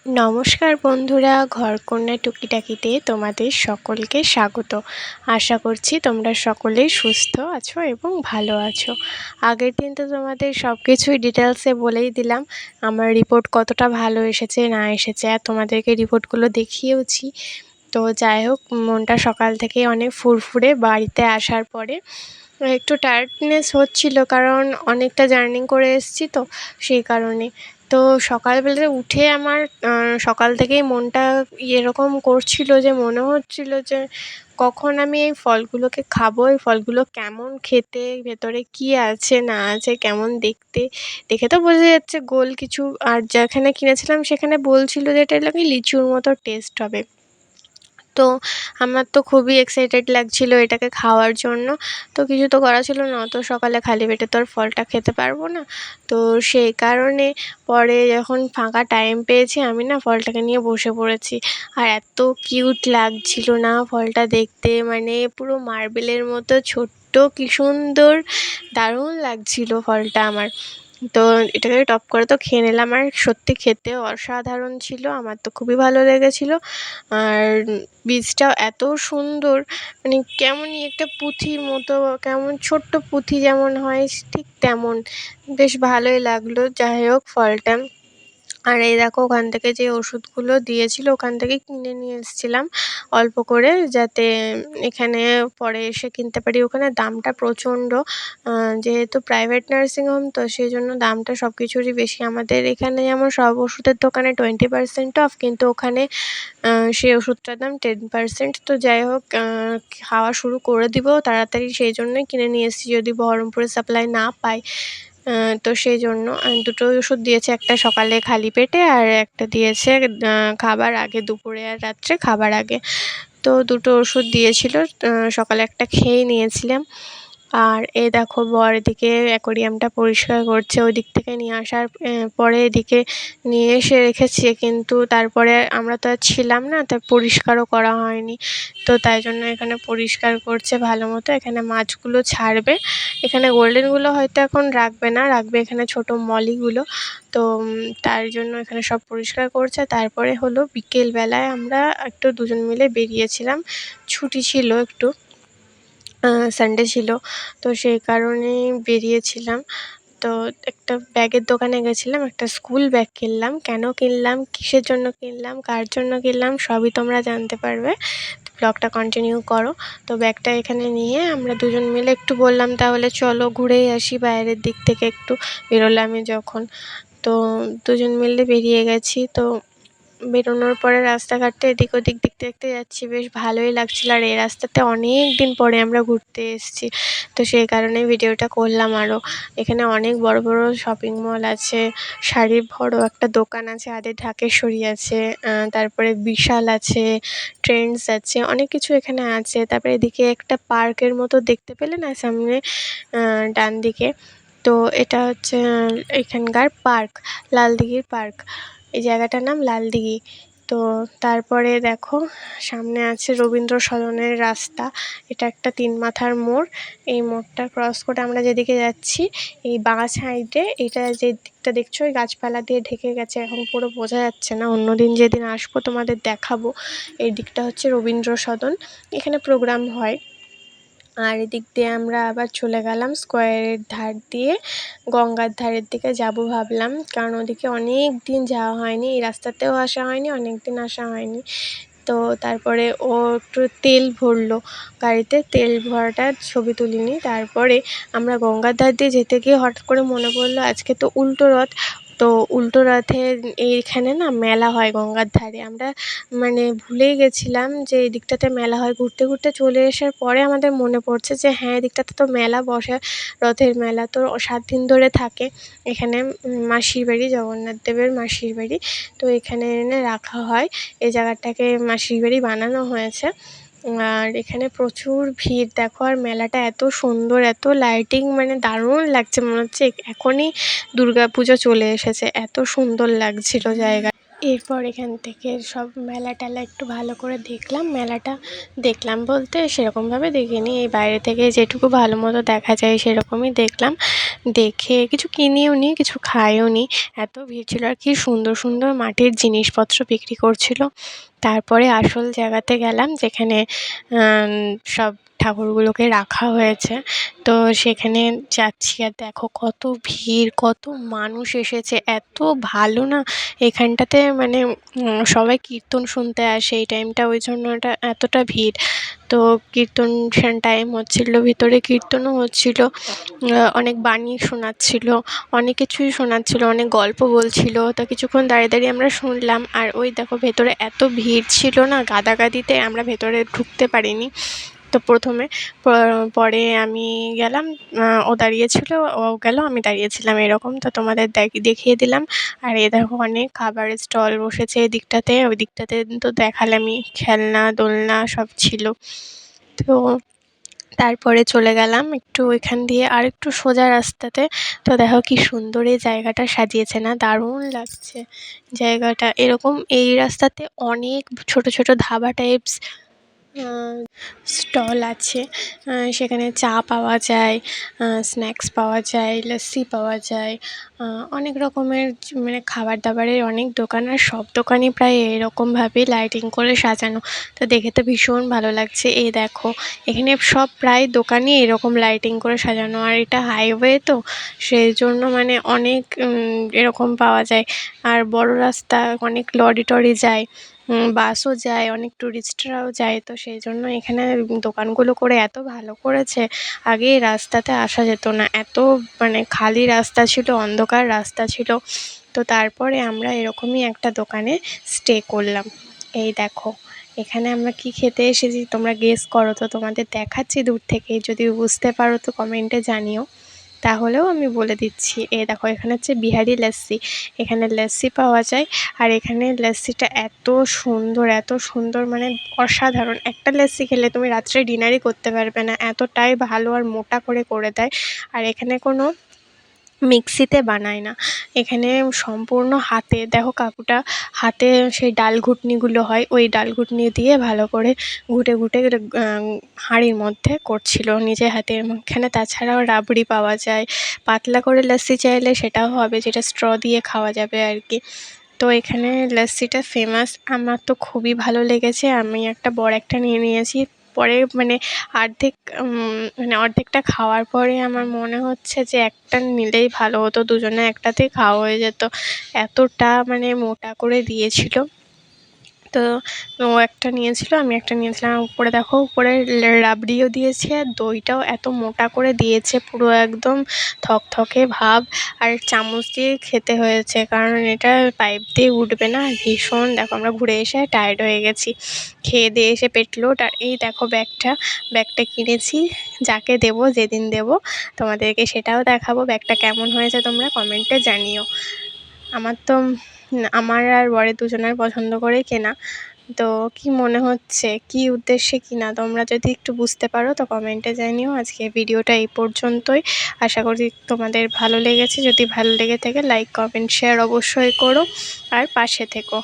নমস্কার বন্ধুরা, ঘরকন্যা টুকিটাকিতে তোমাদের সকলকে স্বাগত। আশা করছি তোমরা সকলেই সুস্থ আছো এবং ভালো আছো। আগের দিন তো তোমাদের সব কিছুই ডিটেলসে বলেই দিলাম, আমার রিপোর্ট কতটা ভালো এসেছে না এসেছে, আর তোমাদেরকে রিপোর্টগুলো দেখিয়েওছি। তো যাই হোক, মনটা সকাল থেকেই অনেক ফুরফুরে। বাড়িতে আসার পরে একটু টায়ার্ডনেস হচ্ছিল, কারণ অনেকটা জার্নি করে এসেছি তো সেই কারণে। তো সকালবেলা উঠে আমার সকাল থেকেই মনটা এরকম করছিল যে মনে হচ্ছিল যে কখন আমি এই ফলগুলোকে খাবো, এই ফলগুলো কেমন খেতে, ভেতরে কি আছে না আছে, কেমন দেখতে। দেখে তো বোঝা যাচ্ছে গোল কিছু, আর যেখানে কিনেছিলাম সেখানে বলছিল যে এটা নাকি লিচুর মতো টেস্ট হবে। তো আমার তো খুবই এক্সাইটেড লাগছিল এটাকে খাওয়ার জন্য। তো কিছু তো করা ছিল না, অত সকালে খালি পেটে তো আর ফলটা খেতে পারবো না। তো সেই কারণে পরে যখন ফাঁকা টাইম পেয়েছি আমি না ফলটাকে নিয়ে বসে পড়েছি। আর এত কিউট লাগছিল না ফলটা দেখতে, মানে পুরো মার্বেলের মতো ছোট্ট, কি সুন্দর, দারুণ লাগছিল ফলটা আমার। তো এটাকে টপ করে তো খেয়ে নিলাম, আর সত্যি খেতে অসাধারণ ছিল, আমার তো খুবই ভালো লেগেছিলো। আর বীজটাও এত সুন্দর, মানে কেমনই একটা পুঁথির মতো, কেমন ছোট্ট পুঁথি যেমন হয় ঠিক তেমন, বেশ ভালোই লাগলো। যাই হোক, ফলটা। আর এই দেখো, ওখান থেকে যে ওষুধগুলো দিয়েছিল ওখান থেকেই কিনে নিয়ে এসেছিলাম অল্প করে, যাতে এখানে পরে এসে কিনতে পারি। ওখানে দামটা প্রচণ্ড, যেহেতু প্রাইভেট নার্সিংহোম তো সেই জন্য দামটা সব কিছুরই বেশি। আমাদের এখানে যেমন সব ওষুধের দোকানে 20% অফ, কিন্তু ওখানে সেই ওষুধটার দাম 10%। তো যাই হোক, খাওয়া শুরু করে দিব তাড়াতাড়ি, সেই জন্যই কিনে নিয়ে এসেছি, যদি বহরমপুরে সাপ্লাই না পাই। তো সেই জন্য দুটো ওষুধ দিয়েছে, একটা সকালে খালি পেটে আর একটা দিয়েছে খাবার আগে, দুপুরে আর রাত্রে খাবার আগে। তো দুটো ওষুধ দিয়েছিল, সকালে একটা খেয়ে নিয়েছিলাম। আর এই দেখো, বর এদিকে অ্যাকোরিয়ামটা পরিষ্কার করছে, ওই দিক থেকে নিয়ে আসার পরে এদিকে নিয়ে এসে রেখেছে, কিন্তু তারপরে আমরা তো আর ছিলাম না, তাই পরিষ্কারও করা হয়নি। তো তাই জন্য এখানে পরিষ্কার করছে ভালো মতো। এখানে মাছগুলো ছাড়বে, এখানে গোল্ডেনগুলো হয়তো এখন রাখবে না, রাখবে এখানে ছোটো মলিগুলো। তো তার জন্য এখানে সব পরিষ্কার করছে। তারপরে হলো বিকেলবেলায় আমরা একটু দুজন মিলে বেরিয়েছিলাম, ছুটি ছিল একটু, সানডে ছিল, তো সেই কারণেই বেরিয়েছিলাম। তো একটা ব্যাগের দোকানে গেছিলাম, একটা স্কুল ব্যাগ কিনলাম। কেন কিনলাম, কিসের জন্য কিনলাম, কার জন্য কিনলাম, সবই তোমরা জানতে পারবে। ব্লগটা কন্টিনিউ করো। তো ব্যাগটা এখানে নিয়ে আমরা দুজন মিলে একটু বললাম তাহলে চলো ঘুরেই আসি, বাইরের দিক থেকে একটু বেরোলামই যখন। তো দুজন মিলে বেরিয়ে গেছি। তো বেরোনোর পরে রাস্তাঘাটে এদিক ওদিক দেখতে দেখতে যাচ্ছি, বেশ ভালোই লাগছিল। আর এই রাস্তাতে অনেক দিন পরে আমরা ঘুরতে এসেছি, তো সেই কারণে ভিডিওটা করলাম আরও। এখানে অনেক বড় বড় শপিং মল আছে, শাড়ির বড় একটা দোকান আছে, আদের ঢাকেশ্বরী আছে, তারপরে বিশাল আছে, ট্রেন্ডস আছে, অনেক কিছু এখানে আছে। তারপরে এদিকে একটা পার্কের মতো দেখতে পেলে না সামনে, ডান দিকে। তো এটা হচ্ছে এখানকার পার্ক, লালদিঘির পার্ক, এই জায়গাটার নাম লালদিঘি। তো তারপরে দেখো, সামনে আছে রবীন্দ্র সদনের রাস্তা, এটা একটা 3 মাথার মোড়। এই মোড়টা ক্রস করে আমরা যেদিকে যাচ্ছি, এই বাঁ সাইডে, এটা যে দিকটা দেখছো ওই গাছপালা দিয়ে ঢেকে গেছে, এখন পুরো বোঝা যাচ্ছে না, অন্যদিন যেদিন আসবো তোমাদের দেখাবো। এই দিকটা হচ্ছে রবীন্দ্র সদন, এখানে প্রোগ্রাম হয়। আর এদিক দিয়ে আমরা আবার চলে গেলাম স্কোয়ারের ধার দিয়ে, গঙ্গার ধারের দিকে যাব ভাবলাম, কারণ ওদিকে অনেক দিন যাওয়া হয়নি, এই রাস্তাতেও আসা হয়নি, অনেক দিন আসা হয়নি। তো তারপরে ও একটু তেল ভরলো গাড়িতে, তেল ভরাটার ছবি তুলিনি। তারপরে আমরা গঙ্গার ধার দিয়ে যেতে গিয়ে হঠাৎ করে মনে পড়লো আজকে তো উল্টো রথ। তো উল্টো রথে এইখানে না মেলা হয় গঙ্গার ধারে, আমরা মানে ভুলেই গেছিলাম যে এই দিকটাতে মেলা হয়। ঘুরতে ঘুরতে চলে আসার পরে আমাদের মনে পড়ছে যে হ্যাঁ, এদিকটাতে তো মেলা বসে, রথের মেলা তো 7 দিন ধরে থাকে এখানে। মাসির বাড়ি, জগন্নাথ দেবের মাসির বাড়ি, তো এখানে এনে রাখা হয়, এই জায়গাটাকে মাসির বাড়ি বানানো হয়েছে। আর এখানে প্রচুর ভিড় দেখো। আর মেলাটা এত সুন্দর, এত লাইটিং, মানে দারুণ লাগছে, মনে হচ্ছে এখনই দুর্গাপুজো চলে এসেছে, এত সুন্দর লাগছিল জায়গা। এরপর এখান থেকে সব মেলা টেলা একটু ভালো করে দেখলাম। মেলাটা দেখলাম বলতে সেরকমভাবে দেখিনি, এই বাইরে থেকে যেটুকু ভালো মতো দেখা যায় সেরকমই দেখলাম। দেখে কিছু কিনেও নি, কিছু খাইও নি, এত ভিড় ছিল। আর কি সুন্দর সুন্দর মাটির জিনিসপত্র বিক্রি করছিল। তারপরে আসল জায়গাতে গেলাম যেখানে সব ঠাকুরগুলোকে রাখা হয়েছে। তো সেখানে যাচ্ছি, আর দেখো কত ভিড়, কত মানুষ এসেছে, এত ভালো না এখানটাতে, মানে সবাই কীর্তন শুনতে আসে এই টাইমটা, ওই জন্য এতটা ভিড়। তো কীর্তন টাইম হচ্ছিলো, ভিতরে কীর্তনও হচ্ছিল, অনেক বাণী শোনাচ্ছিল, অনেক কিছুই শোনাচ্ছিল, অনেক গল্প বলছিল। তো কিছুক্ষণ দাঁড়িয়ে দাঁড়িয়ে আমরা শুনলাম। আর ওই দেখো ভেতরে এত ভিড় ছিল না, গাদাগাদিতে আমরা ভেতরে ঢুকতে পারিনি। তো প্রথমে পরে আমি গেলাম, ও দাঁড়িয়েছিল, ও গেল, আমি দাঁড়িয়েছিলাম এরকম। তো তোমাদের দেখিয়ে দিলাম। আর এ দেখো অনেক খাবারের স্টল বসেছে এদিকটাতে, ওই দিকটাতে তো দেখালামই, খেলনা দোলনা সব ছিল। তো তারপরে চলে গেলাম একটু এখান দিয়ে আর একটু সোজা রাস্তাতে। তো দেখো কি সুন্দর এই জায়গাটা সাজিয়েছে না, দারুণ লাগছে জায়গাটা। এরকম এই রাস্তাতে অনেক ছোট ছোট ধাবা টাইপস স্টল আছে। সেখানে চা পাওয়া যায়, স্ন্যাক্স পাওয়া যায়, লস্যি পাওয়া যায়, অনেক রকমের মানে খাবার দাবারের অনেক দোকান। আর সব দোকানই প্রায় এরকমভাবেই লাইটিং করে সাজানো। তো দেখে তো ভীষণ ভালো লাগছে। এই দেখো এখানে সব প্রায় দোকানই এরকম লাইটিং করে সাজানো। আর এটা হাইওয়ে তো সেই জন্য মানে অনেক এরকম পাওয়া যায়। আর বড় রাস্তা, অনেক লরি টরি যায়, বাসও যায়, অনেক টুরিস্টরাও যায়। তো সেই জন্য এখানে দোকানগুলো করে এত ভালো করেছে। আগে এই রাস্তাতে আসা যেত না, এত মানে খালি রাস্তা ছিল, অন্ধকার রাস্তা ছিল। তো তারপরে আমরা এরকমই একটা দোকানে স্টে করলাম। এই দেখো এখানে আমরা কি খেতে এসেছি তোমরা গেস করো তো, তোমাদের দেখাচ্ছি দূর থেকেই, যদি বুঝতে পারো তো কমেন্টে জানিও, তাহলেও আমি বলে দিচ্ছি। এই দেখো এখানে হচ্ছে বিহারি লস্যি, এখানে লস্যি পাওয়া যায়। আর এখানে লস্যিটা এত সুন্দর, এত সুন্দর, মানে অসাধারণ। একটা লস্যি খেলে তুমি রাত্রে ডিনারই করতে পারবে না, এতটাই ভালো আর মোটা করে করে দেয়। আর এখানে কোনো মিক্সিতে বানায় না, এখানে সম্পূর্ণ হাতে, দেখো কাকুটা হাতে সেই ডাল ঘুটনিগুলো হয়, ওই ডাল ঘুটনি দিয়ে ভালো করে ঘুটে ঘুটে হাঁড়ির মধ্যে করছিল নিজে হাতে। এখানে তাছাড়াও রাবড়ি পাওয়া যায়, পাতলা করে লস্যি চাইলে সেটাও হবে, যেটা স্ট্র দিয়ে খাওয়া যাবে আর কি। তো এখানে লস্যিটা ফেমাস, আমার তো খুবই ভালো লেগেছে। আমি একটা বড় একটা নিয়ে নিয়েছি। পরে মানে অর্ধেকটা খাওয়ার পরে আমার মনে হচ্ছে যে একটা নিলেই ভালো হতো, দুজনে একটাতেই খাওয়া হয়ে যেত, এতটা মানে মোটা করে দিয়েছিল। তো ও একটা নিয়েছিল, আমি একটা নিয়েছিলাম। উপরে দেখো, উপরে রাবড়িও দিয়েছে, আর দইটাও এত মোটা করে দিয়েছে, পুরো একদম থকথকে ভাব। আর চামচ দিয়ে খেতে হয়েছে, কারণ এটা পাইপ দিয়ে উঠবে না। ভীষণ, দেখো আমরা ঘুরে এসে টায়ার্ড হয়ে গেছি, খেয়ে দিয়ে এসে পেট লোড। আর এই দেখো ব্যাগটা কিনেছি, যাকে দেবো, যেদিন দেবো তোমাদেরকে সেটাও দেখাবো। ব্যাগটা কেমন হয়েছে তোমরা কমেন্টে জানিও। আমার আর বরের দুজনের পছন্দ করেই কেনা। তো কি মনে হচ্ছে, কি উদ্দেশ্যে কিনা, তোমরা যদি একটু বুঝতে পারো তো কমেন্টে জানিও। আজকে ভিডিওটা এই পর্যন্তই, আশা করি তোমাদের ভালো লেগেছে। যদি ভালো লেগে থাকে লাইক কমেন্ট শেয়ার অবশ্যই করো, আর পাশে থেকো।